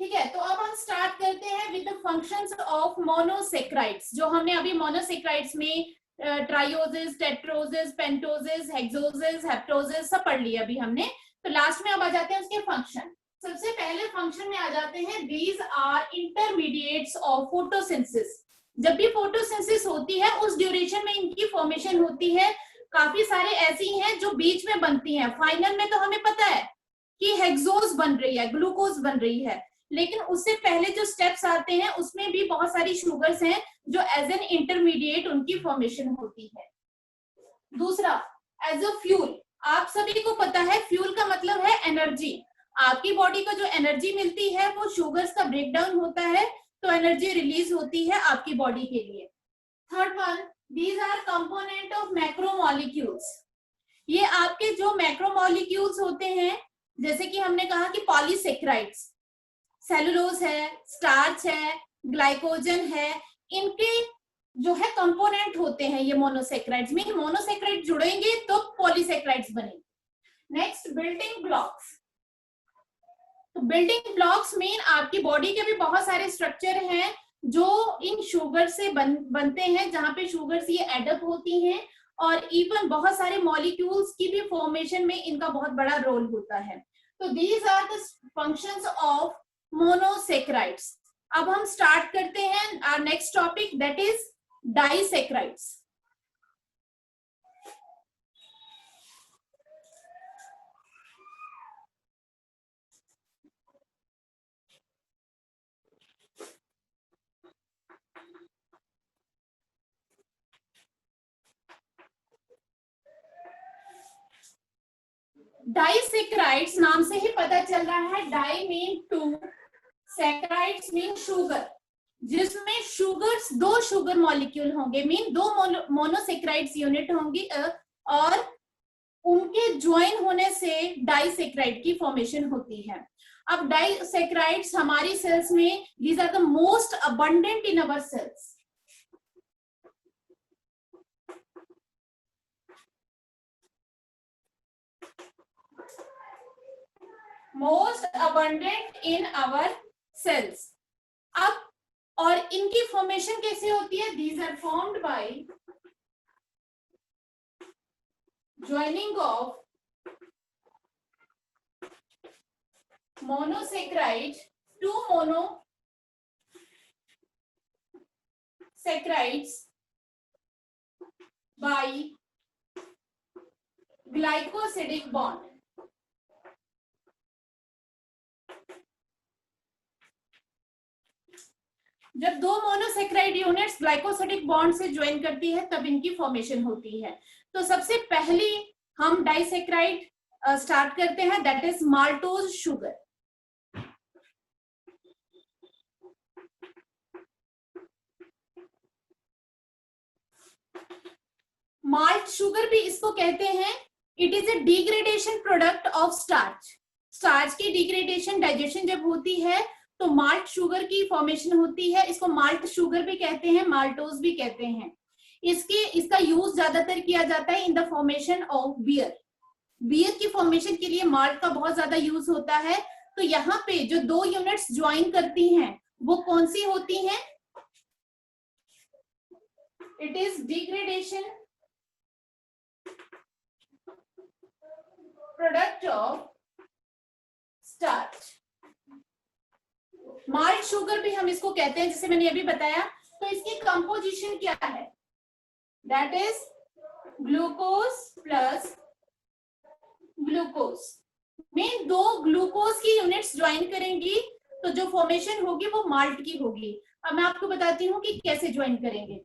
ठीक है, तो अब हम स्टार्ट करते हैं with the functions of monosaccharides. जो हमने अभी मोनोसेक्राइड्स में ट्राइओसिस, टेट्रोसिस, पेंटोसिस, हेक्सोसिस, हेप्टोसिस सब पढ़ लिया अभी हमने। तो लास्ट में अब आ जाते हैं उसके फंक्शन। सबसे पहले फंक्शन में आ जाते हैं, these are intermediates of photosynthesis. जब भी फोटोसिंथेसिस होती है उस ड्यूरेशन में इनकी फॉर्मेशन होती है। काफी सारे ऐसी हैं जो बीच में बनती हैं, फाइनल में तो हमें पता है कि हेक्सोस बन रही है, ग्लूकोज बन रही है, लेकिन उससे पहले जो स्टेप्स आते हैं उसमें भी बहुत सारी शुगर्स हैं जो एज एन इंटरमीडिएट उनकी फॉर्मेशन होती है। दूसरा, एज अ फ्यूल, आप सभी को पता है फ्यूल का मतलब है एनर्जी। आपकी बॉडी को जो एनर्जी मिलती है वो शुगर्स का ब्रेकडाउन होता है, तो एनर्जी रिलीज होती है आपकी बॉडी के लिए। Third one, these R component of macromolecules. ये आपके जो मैक्रोमोलिक्यूल्स होते हैं, जैसे कि हमने कहा कि पॉलीसेक्राइड्स, सेलुलोज है, स्टार्च है, ग्लाइकोजन है, इनके जो है कंपोनेंट होते हैं ये मोनोसेक्राइड्स में। मोनोसेक्राइड जुड़ेंगे तो पॉलीसेक्राइड्स बनेंगे। Next, building blocks. तो बिल्डिंग ब्लॉक्स में आपकी बॉडी के भी बहुत सारे स्ट्रक्चर हैं जो इन शुगर से बनते हैं, जहां पे शुगर्स ये एडअप होती हैं, और इवन बहुत सारे मॉलिक्यूल्स की भी फॉर्मेशन में इनका बहुत बड़ा रोल होता है। तो these are the functions of monosaccharides. अब हम स्टार्ट करते हैं our next topic, that is disaccharides. Disaccharides नाम से ही पता चल रहा है, di mean two, saccharides mean sugar, जिसमें शुगर्स दो शुगर मॉलिक्यूल होंगे, मीन दो मोनोसेक्राइड्स यूनिट होंगी, और उनके ज्वाइन होने से डाइसेक्राइड की फॉर्मेशन होती है। अब डाइसेक्राइड्स हमारी सेल्स में, these are the most abundant in our cells. Most abundant in our cells. अब और इनकी फॉर्मेशन कैसे होती है, these are formed by joining of monosaccharide to monosaccharides by glycosidic bond। जब दो मोनोसेक्राइड यूनिट्स ग्लाइकोसिडिक बॉन्ड से ज्वाइन करती है तब इनकी फॉर्मेशन होती है। तो सबसे पहली हम डाइसेक्राइड स्टार्ट करते हैं, that is maltose sugar. Malt sugar भी इसको कहते हैं। It is a degradation product of starch. Starch की डिग्रेडेशन, डाइजेशन जब होती है तो माल्ट शुगर की फॉर्मेशन होती है। इसको माल्ट शुगर भी कहते हैं, माल्टोज भी कहते हैं। इसका यूज ज्यादातर किया जाता है in the formation of beer. Beer की फॉर्मेशन के लिए माल्ट का बहुत ज्यादा यूज होता है। तो यहाँ पे जो दो यूनिट्स ज्वाइन करती हैं वो कौन सी होती हैं, it is degradation product of starch. Malt sugar भी हम इसको कहते हैं, जैसे मैंने अभी बताया। तो इसकी कंपोजिशन क्या है, that is glucose plus glucose. में दो ग्लूकोज की यूनिट्स ज्वाइन करेंगी तो जो फॉर्मेशन होगी वो माल्ट की होगी। अब मैं आपको बताती हूँ कि कैसे ज्वाइन करेंगे।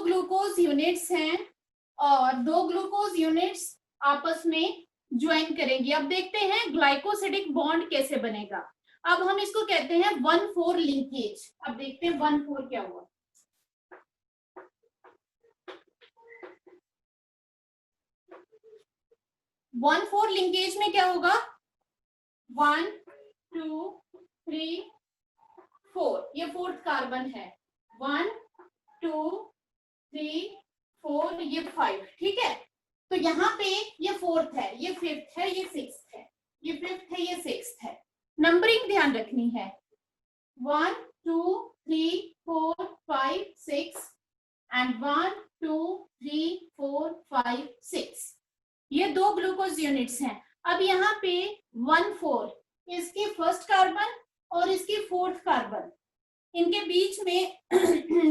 ग्लूकोज यूनिट्स हैं और 2 ग्लूकोज यूनिट्स आपस में ज्वाइन करेंगी। अब देखते हैं ग्लाइकोसिडिक बॉन्ड कैसे बनेगा। अब हम इसको कहते हैं 1,4 लिंकेज। अब देखते हैं 1,4 क्या हुआ। 1,4 लिंकेज में क्या होगा? 1 2 3 4, ये 4th कार्बन है। 1 2 3 4, ये 5, ठीक है। तो यहाँ पे ये 4th है, ये 5th है, ये 6th है, ये 5th है, ये 6th है। नंबरिंग ध्यान रखनी है। 1 2 3 4 5 6 एंड 1 2 3 4 5 6, ये 2 ग्लूकोज यूनिट्स हैं। अब यहाँ पे 1,4, इसकी 1st कार्बन और इसकी 4th कार्बन, इनके बीच में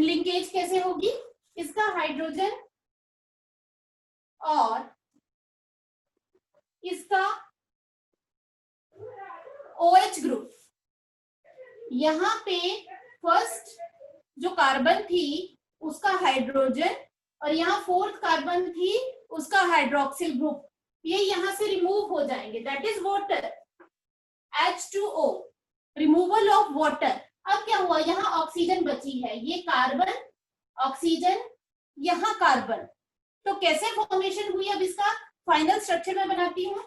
लिंकेज कैसे होगी? इसका हाइड्रोजन और इसका OH ग्रुप, यहाँ पे 1st जो कार्बन थी उसका हाइड्रोजन और यहाँ 4th कार्बन थी उसका हाइड्रोक्सिल ग्रुप, ये यहाँ से रिमूव हो जाएंगे। That is water, H2O, removal of water. अब क्या हुआ? यहाँ ऑक्सीजन बची है, ये कार्बन ऑक्सीजन, यहाँ कार्बन। तो कैसे फॉर्मेशन हुई? अब इसका फाइनल स्ट्रक्चर मैं बनाती हूँ।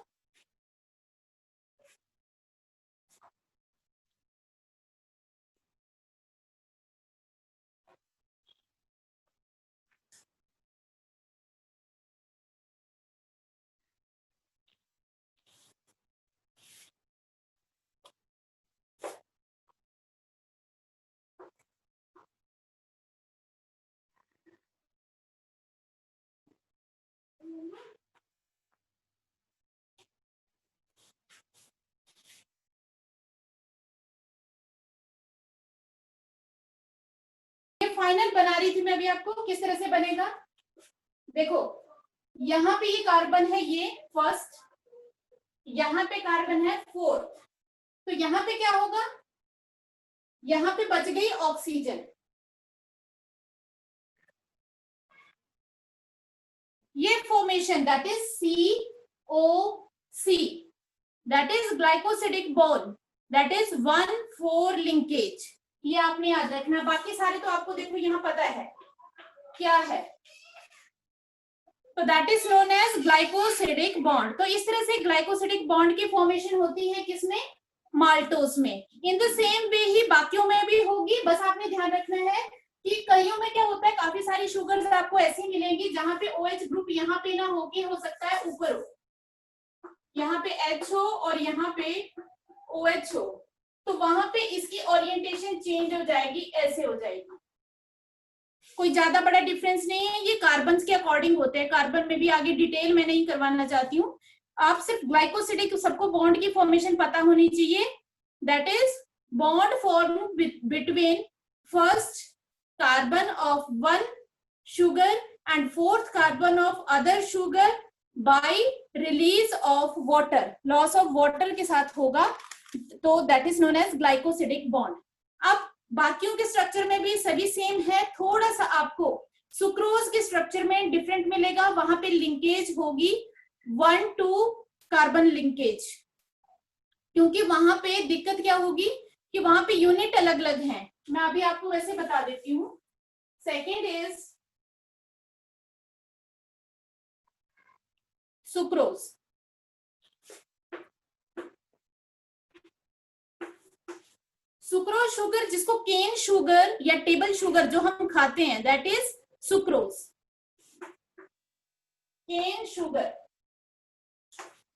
फाइनल बना रही थी मैं अभी आपको, किस तरह से बनेगा। देखो यहाँ पे ये कार्बन है, ये 1st, यहाँ पे कार्बन है 4th, तो यहाँ पे क्या होगा? यहाँ पे बच गई ऑक्सीजन, ये formation that is COC, that is glycosidic bond, that is 1,4 linkage. ये आपने याद रखना। बाकी सारे तो आपको देखो यहाँ पता है क्या है। तो that is known as glycosidic bond. तो इस तरह से ग्लाइकोसिडिक बॉन्ड की फॉर्मेशन होती है किसमें? माल्टोस में। इन द सेम वे ही बाकियों में भी होगी, बस आपने ध्यान रखना है कि कईयों में क्या होता है, काफी सारी शुगर्स आपको ऐसी मिलेंगी जहां पे OH ग्रुप यहाँ पे ना होगी, हो सकता है ऊपर हो, यहाँ पे H हो और यहाँ पे OH हो, तो वहां पे इसकी ओरिएंटेशन चेंज हो जाएगी, ऐसे हो जाएगी। कोई ज्यादा बड़ा डिफरेंस नहीं है, ये कार्बन के अकॉर्डिंग होते हैं। कार्बन में भी आगे डिटेल मैं नहीं करवाना चाहती हूँ, आप सिर्फ ग्लाइकोसिडिक, सबको बॉन्ड की फॉर्मेशन पता होनी चाहिए। That is bond form between 1st carbon of 1 sugar and 4th carbon of other sugar by release of water, loss of water के साथ होगा, तो that is known as glycosidic bond। अब बाकियों के स्ट्रक्चर में भी सभी सेम है, थोड़ा सा आपको सुक्रोज के स्ट्रक्चर में डिफरेंट मिलेगा, वहां पे लिंकेज होगी 1,2 कार्बन लिंकेज, क्योंकि वहां पे दिक्कत क्या होगी कि वहां पे यूनिट अलग अलग हैं। मैं अभी आपको वैसे बता देती हूँ। Second is sucrose. Sucrose sugar, जिसको केन शुगर या टेबल शुगर जो हम खाते हैं, that is sucrose. Cane sugar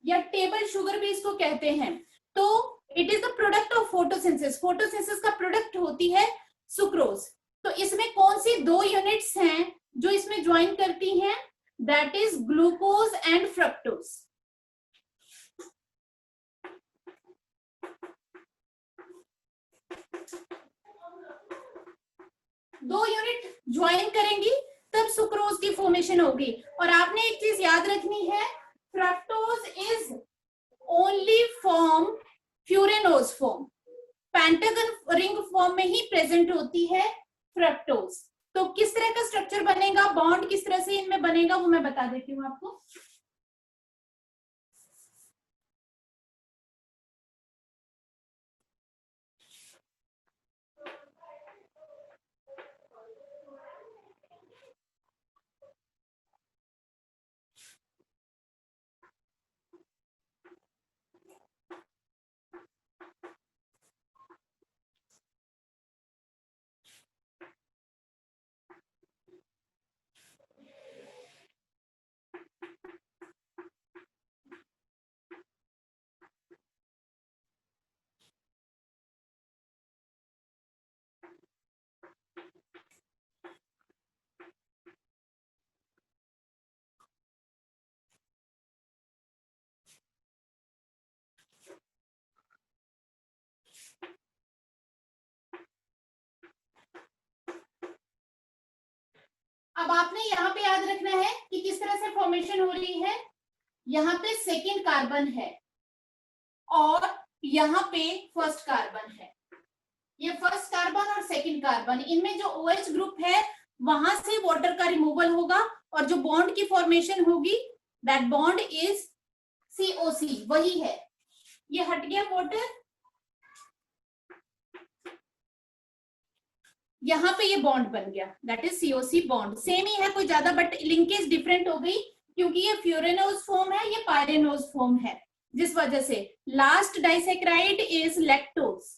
या टेबल शुगर भी इसको कहते हैं। तो it is the product of photosynthesis, photosynthesis का प्रोडक्ट होती है सुक्रोज। तो इसमें कौन सी 2 यूनिट्स हैं जो इसमें ज्वाइन करती हैं? That is glucose and fructose. दो यूनिट ज्वाइन करेंगी तब सुक्रोज की फॉर्मेशन होगी। और आपने एक चीज याद रखनी है, fructose is only form furanose form, pentagon ring form में ही प्रेजेंट होती है फ्रक्टोज। तो किस तरह का स्ट्रक्चर बनेगा, बॉन्ड किस तरह से इनमें बनेगा वो मैं बता देती हूँ आपको। अब आपने यहाँ पे याद रखना है कि किस तरह से फॉर्मेशन हो रही है। यहाँ पे सेकेंड कार्बन है और यहाँ पे फर्स्ट कार्बन है। ये फर्स्ट कार्बन और सेकेंड कार्बन, इनमें जो OH ग्रुप है वहां से वाटर का रिमूवल होगा और जो बॉन्ड की फॉर्मेशन होगी दैट बॉन्ड इज COC, वही है। ये हट गया वाटर, यहाँ पे ये बॉन्ड बन गया that is COC bond. Same ही है, कोई ज्यादा बट लिंकेज डिफरेंट हो गई क्योंकि ये फ्यूरेनोज फॉर्म है, ये पायरेनोज फॉर्म है, जिस वजह से last disaccharide is lactose.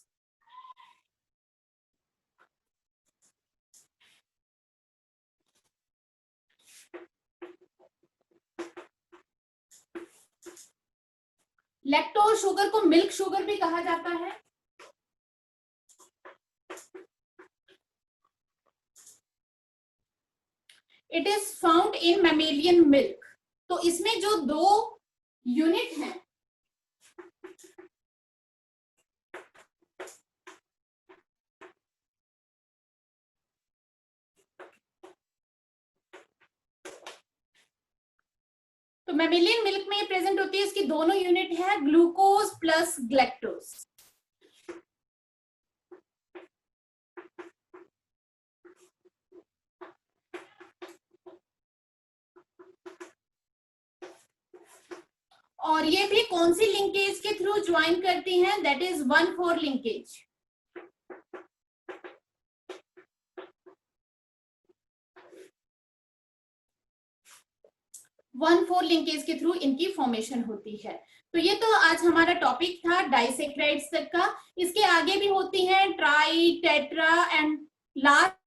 Lactose sugar को मिल्क शुगर भी कहा जाता है। It is found in mammalian milk. तो इसमें जो दो यूनिट हैं, तो मैमेलियन मिल्क में प्रेजेंट होती है, इसकी दोनों यूनिट है ग्लूकोज प्लस ग्लैक्टोज। और ये भी कौन सी लिंकेज के थ्रू ज्वाइन करती हैं, that is 1,4 linkage. One four linkage के थ्रू इनकी फॉर्मेशन होती है। तो ये तो आज हमारा टॉपिक था डाइसेक्राइड्स तक का। इसके आगे भी होती हैं try, tetra and last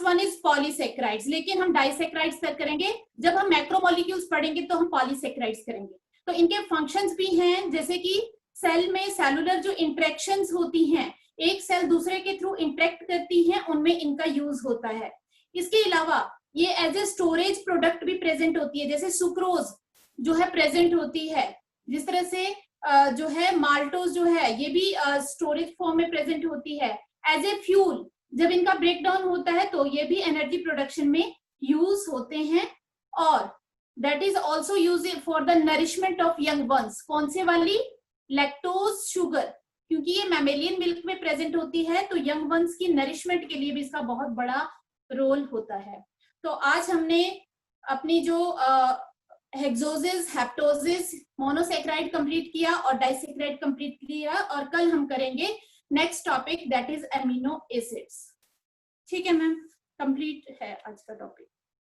one is polysaccharides, लेकिन हम डाइसेक्राइड्स तक करेंगे। जब हम मैक्रोमोलिक्यूल्स पढ़ेंगे तो हम पॉलीसेक्राइड्स करेंगे। तो इनके फंक्शंस भी हैं, जैसे कि सेल में सेलुलर जो इंटरेक्शंस होती हैं, एक सेल दूसरे के थ्रू इंटरेक्ट करती हैं, उनमें इनका यूज होता है। इसके अलावा ये एज ए स्टोरेज प्रोडक्ट भी प्रेजेंट होती है, जैसे सुक्रोज जो है प्रेजेंट होती है, जिस तरह से जो है माल्टोज जो है ये भी स्टोरेज फॉर्म में प्रेजेंट होती है। एज ए फ्यूल जब इनका ब्रेक डाउन होता है तो ये भी एनर्जी प्रोडक्शन में यूज होते हैं। और that is also use for the nourishment of young ones. कौन से वाली? लैक्टोज शुगर, क्योंकि ये मैमेलियन मिल्क में प्रेजेंट होती है, तो यंग वंस की नरिशमेंट के लिए भी इसका बहुत बड़ा रोल होता है। तो आज हमने अपनी जो हेक्सोसिस, हेप्टोसिस, मोनोसेक्राइड कंप्लीट किया और डाइसेक्राइड कंप्लीट किया, और कल हम करेंगे next topic that is amino acids. ठीक है मैम, कंप्लीट है आज का टॉपिक।